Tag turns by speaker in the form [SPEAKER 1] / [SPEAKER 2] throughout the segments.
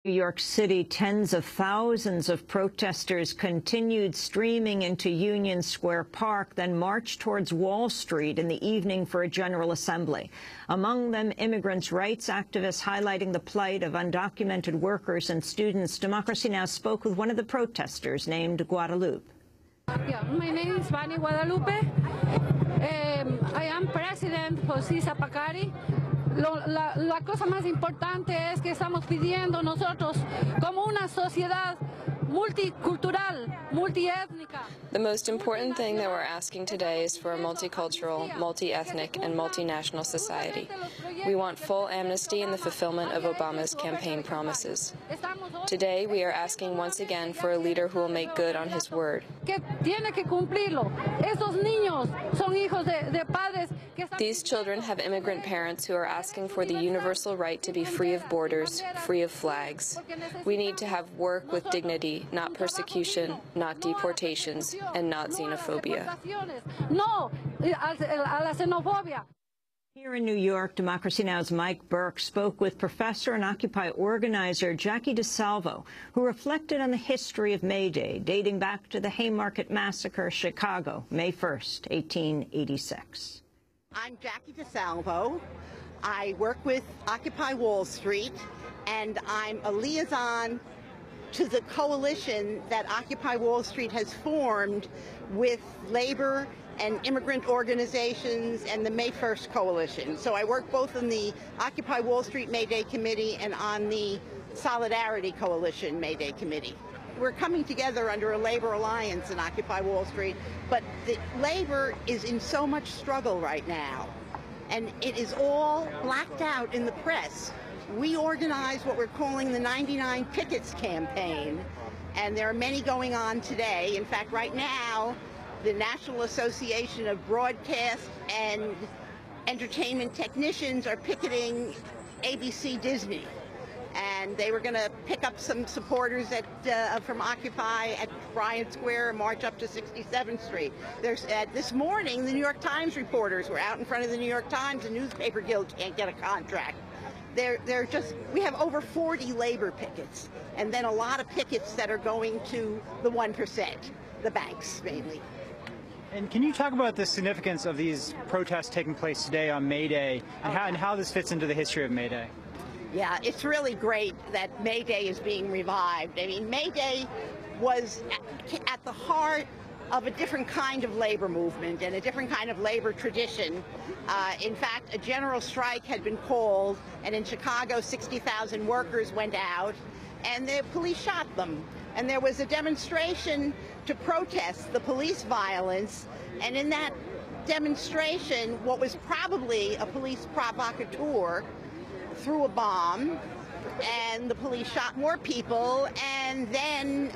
[SPEAKER 1] New York City, tens of thousands of protesters continued streaming into Union Square Park, then marched towards Wall Street in the evening for a General Assembly. Among them, immigrants' rights activists highlighting the plight of undocumented workers and students. Democracy Now! Spoke with one of the protesters named Guadalupe.
[SPEAKER 2] Yeah, my name is Vani Guadalupe. I am President José Zapacari. La cosa más importante es que estamos pidiendo nosotros como una sociedad multicultural, multiétnica.
[SPEAKER 3] The most important thing that we're asking today is for a multicultural, multi-ethnic, and multinational society. We want full amnesty and the fulfillment of Obama's campaign promises. Today, we are asking once again for a leader who will make good on his word. These children have immigrant parents who are asking for the universal right to be free of borders, free of flags. We need to have work with dignity, not persecution, not deportations, and not xenophobia.
[SPEAKER 2] No a la xenofobia.
[SPEAKER 1] Here in New York, Democracy Now!'s Mike Burke spoke with professor and Occupy organizer Jackie DiSalvo, who reflected on the history of May Day, dating back to the Haymarket massacre, Chicago, May 1st, 1886.
[SPEAKER 4] I'm Jackie DiSalvo. I work with Occupy Wall Street, and I'm a liaison to the coalition that Occupy Wall Street has formed with labor and immigrant organizations and the May 1st coalition. So I work both in the Occupy Wall Street May Day Committee and on the Solidarity Coalition May Day Committee. We're coming together under a labor alliance in Occupy Wall Street, but the labor is in so much struggle right now, and it is all blacked out in the press. We organized what we're calling the 99 Pickets campaign, and there are many going on today. In fact, right now, the National Association of Broadcast and Entertainment Technicians are picketing ABC Disney. And they were going to pick up some supporters from Occupy at Bryant Square and march up to 67th Street. This morning, the New York Times reporters were out in front of the New York Times. The newspaper guild can't get a contract. We have over 40 labor pickets, and then a lot of pickets that are going to the 1%, the banks mainly.
[SPEAKER 5] And can you talk about the significance of these protests taking place today on May Day, and how this fits into the history of May Day?
[SPEAKER 4] Yeah, it's really great that May Day is being revived. I mean, May Day was at the heart of a different kind of labor movement and a different kind of labor tradition. In fact, a general strike had been called, and in Chicago, 60,000 workers went out, and the police shot them. And there was a demonstration to protest the police violence, and in that demonstration, what was probably a police provocateur threw a bomb, and the police shot more people, and then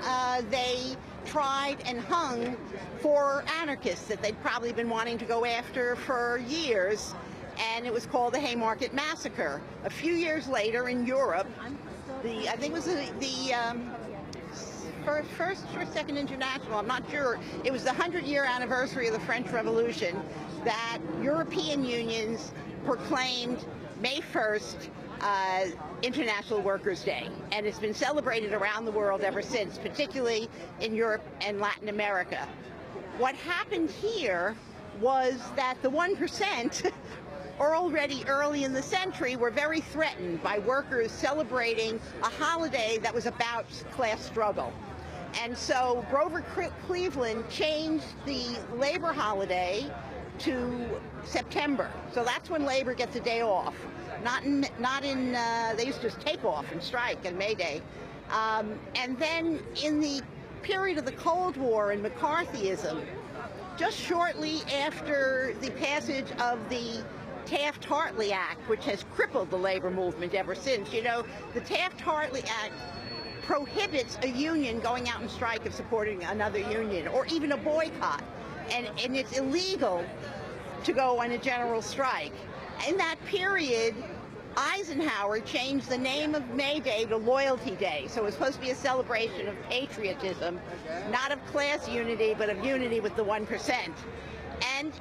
[SPEAKER 4] they tried and hung 4 anarchists that they'd probably been wanting to go after for years, and it was called the Haymarket massacre. A few years later in Europe, I think it was the First or Second International, I'm not sure, it was the 100-year anniversary of the French Revolution that European unions proclaimed May 1st International Workers' Day, and it's been celebrated around the world ever since, particularly in Europe and Latin America. What happened here was that the 1% already early in the century were very threatened by workers celebrating a holiday that was about class struggle. And so Grover Cleveland changed the labor holiday to September. So that's when labor gets a day off. They used to just take off and strike on May Day. And then in the period of the Cold War and McCarthyism, just shortly after the passage of the Taft-Hartley Act, which has crippled the labor movement ever since. You know, the Taft-Hartley Act prohibits a union going out and strike of supporting another union, or even a boycott, and it's illegal to go on a general strike. In that period, Eisenhower changed the name of May Day to Loyalty Day, so it was supposed to be a celebration of patriotism, not of class unity, but of unity with the 1%. And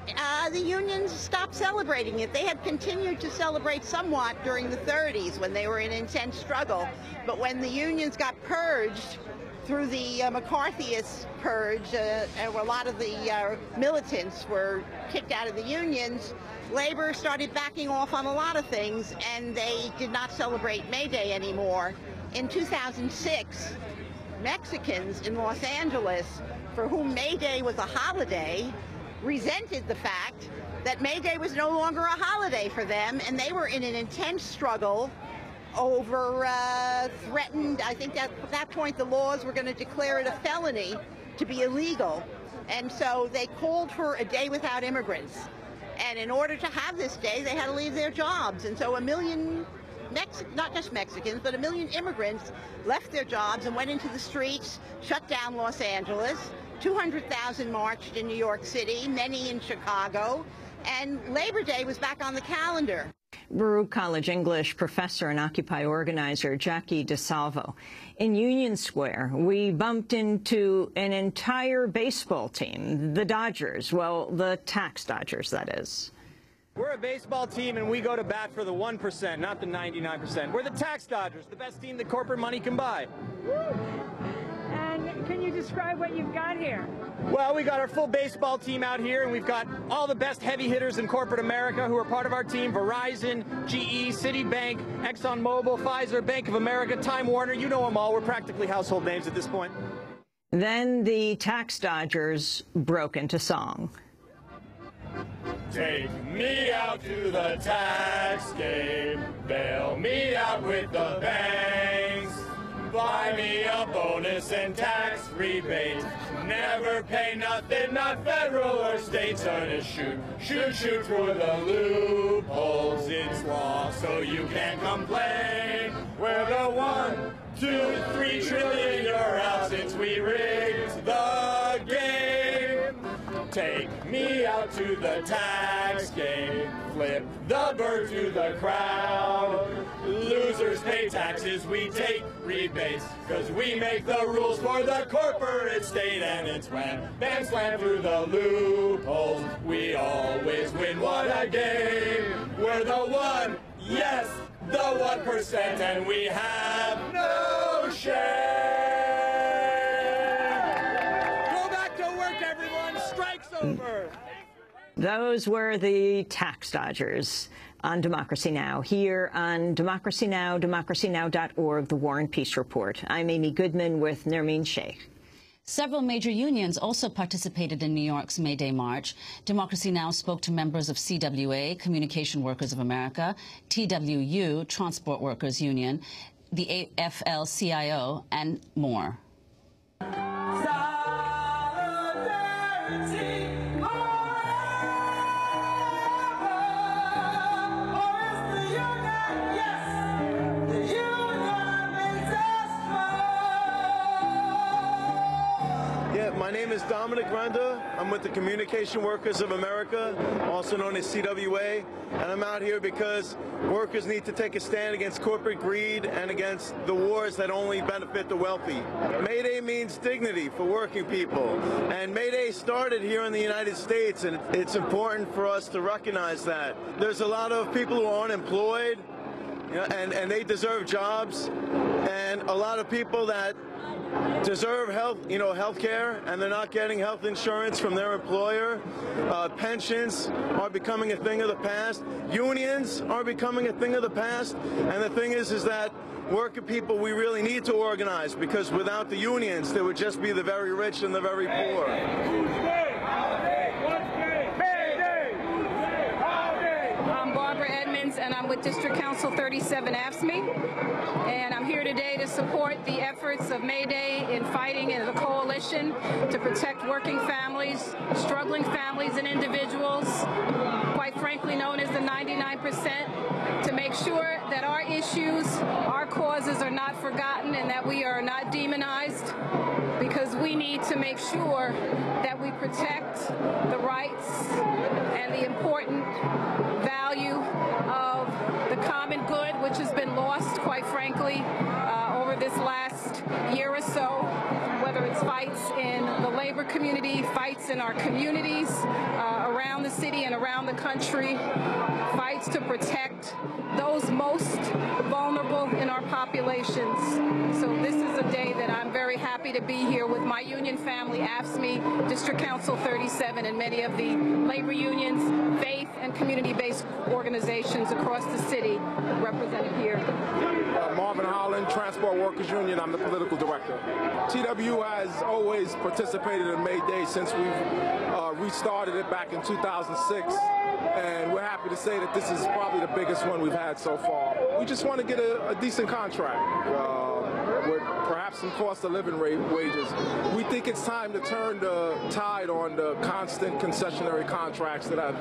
[SPEAKER 4] the unions stopped celebrating it. They had continued to celebrate somewhat during the 30s when they were in intense struggle. But when the unions got purged through the McCarthyist purge, where a lot of the militants were kicked out of the unions, labor started backing off on a lot of things, and they did not celebrate May Day anymore. In 2006, Mexicans in Los Angeles, for whom May Day was a holiday, resented the fact that May Day was no longer a holiday for them, and they were in an intense struggle over threatened, I think at that point the laws were going to declare it a felony to be illegal. And so they called for a day without immigrants. And in order to have this day, they had to leave their jobs. And so a million, not just Mexicans, but a million immigrants left their jobs and went into the streets, shut down Los Angeles. 200,000 marched in New York City, many in Chicago, and Labor Day was back on the calendar.
[SPEAKER 1] Baruch College English professor and Occupy organizer Jackie DiSalvo. In Union Square, we bumped into an entire baseball team, the Dodgers, well, the tax Dodgers, that is.
[SPEAKER 6] We're a baseball team, and we go to bat for the 1%, not the 99%. We're the tax Dodgers, the best team that corporate money can buy.
[SPEAKER 7] And can you describe what you've got here?
[SPEAKER 6] Well, we got our full baseball team out here, and we've got all the best heavy hitters in corporate America who are part of our team: Verizon, GE, Citibank, ExxonMobil, Pfizer, Bank of America, Time Warner. You know them all. We're practically household names at this point.
[SPEAKER 1] Then the tax Dodgers broke into song.
[SPEAKER 8] Take me out to the tax game, bail me out with the banks, buy me a bonus and tax rebate, never pay nothing, not federal or state, turn it shoot, shoot, shoot through the loopholes, it's law, so you can't complain, we're the 1, 2, 3 trillion you're out since we rigged the game. Take me out to the tax game, flip the bird to the crowd. Losers pay taxes, we take rebates, cause we make the rules for the corporate state, and it's wham, bam, slam through the loopholes. We always win, what a game. We're the 1, yes, the 1%, and we have no shame. Over.
[SPEAKER 1] Those were the tax Dodgers on Democracy Now! Here on Democracy Now!, democracynow.org, The War and Peace Report. I'm Amy Goodman with Nermeen Sheikh.
[SPEAKER 9] Several major unions also participated in New York's May Day March. Democracy Now! Spoke to members of CWA, Communication Workers of America, TWU, Transport Workers Union, the AFL-CIO, and more.
[SPEAKER 10] My name is Dominic Renda. I'm with the Communication Workers of America, also known as CWA, and I'm out here because workers need to take a stand against corporate greed and against the wars that only benefit the wealthy. May Day means dignity for working people, and May Day started here in the United States, and it's important for us to recognize that. There's a lot of people who are unemployed, and they deserve jobs, and a lot of people that deserve health care, and they're not getting health insurance from their employer. Pensions are becoming a thing of the past. Unions are becoming a thing of the past. And the thing is that working people, we really need to organize, because without the unions, there would just be the very rich and the very poor.
[SPEAKER 11] And I'm with District Council 37 ASCME, and I'm here today to support the efforts of May Day in fighting in the coalition to protect working families, struggling families and individuals, quite frankly known as the 99%, to make sure that our issues, our causes are not forgotten and that we are not demonized, because we need to make sure that we protect the rights and the important value of the common good, which has been lost, quite frankly, over this last year or so, whether it's fights in the labor community, fights in our communities around the city and around the country, fights to protect those most vulnerable in our populations. So this is a day that I'm very happy to be here with my union family, ASCME, District Council 37, and many of the labor unions, faith and community-based organizations across the city represented here.
[SPEAKER 12] Marvin Holland, Transport Workers Union. I'm the political director. TWU has always participated in May Day since we've restarted it back in 2006. And we're happy to say that this is probably the biggest one we've had so far. We just want to get a decent contract with perhaps some cost of living wages. We think it's time to turn the tide on the constant concessionary contracts that have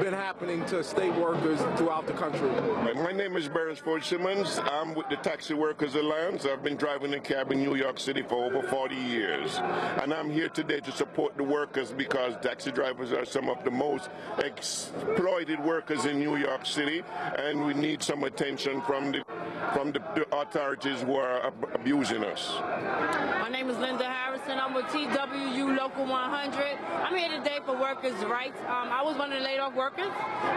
[SPEAKER 12] been happening to state workers throughout the country.
[SPEAKER 13] My name is Beresford Simmons. I'm with the Taxi Workers Alliance. I've been driving a cab in New York City for over 40 years. And I'm here today to support the workers because taxi drivers are some of the most exploited workers in New York City, and we need some attention from the authorities who are abusing us.
[SPEAKER 14] My name is Linda Harrison. I'm with TWU Local 100. I'm here today for workers' rights. I was one of the laid off workers,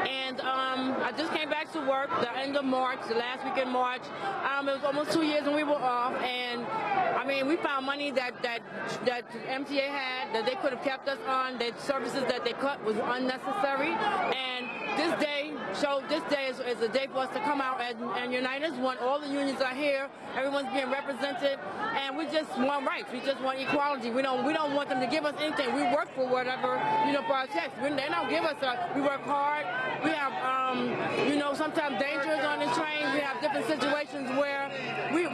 [SPEAKER 14] and I just came back to work the end of March, the last week in March. It was almost 2 years when we were off, and I mean, we found money that MTA had that they could have kept us on. The services that they cut was unnecessary, and this day is a day for us to come out and unite as one. All the unions are here. Everyone's being represented, and we just want rights. We just want equality. We don't want them to give us anything. We work for whatever, for our checks. They don't give us we work hard. We have, sometimes dangers on the train. We have different situations where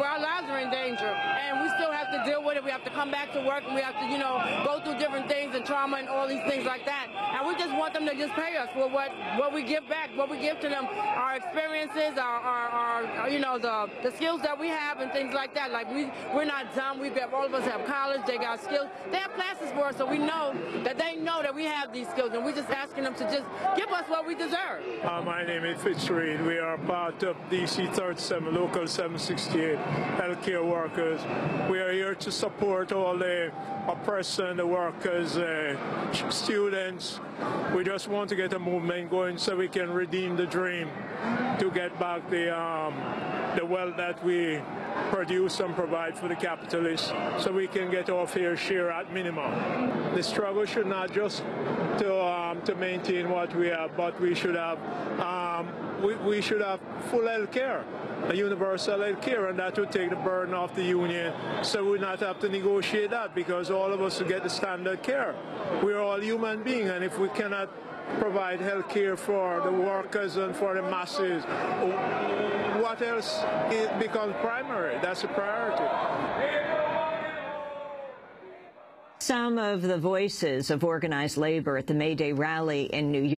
[SPEAKER 14] our lives are in danger, and we still have to deal with it. We have to come back to work, and we have to, go through different things and trauma and all these things like that. And we just want them to just pay us for what we give back, what we give to them, our experiences, the skills that we have and things like that. Like we're not dumb. All of us have college. They got skills. They have classes for us, so we know that we have these skills, and we're just asking them to just give us what we deserve.
[SPEAKER 15] My name is Fitzroy. We are part of DC 37, Local 768, healthcare workers. We are here to support all the oppressed and the workers, students. We just want to get a movement going so we can redeem the dream to get back the wealth that we produce and provide for the capitalists, so we can get our fair share at minimum. The struggle should not just to maintain what we have, but we should have full health care, a universal health care, and that would take the burden off the union, so we not have to negotiate that, because all of us will get the standard care. We're all human beings, and if we cannot provide health care for the workers and for the masses, what else becomes primary? That's a priority.
[SPEAKER 1] Some of the voices of organized labor at the May Day rally in New York.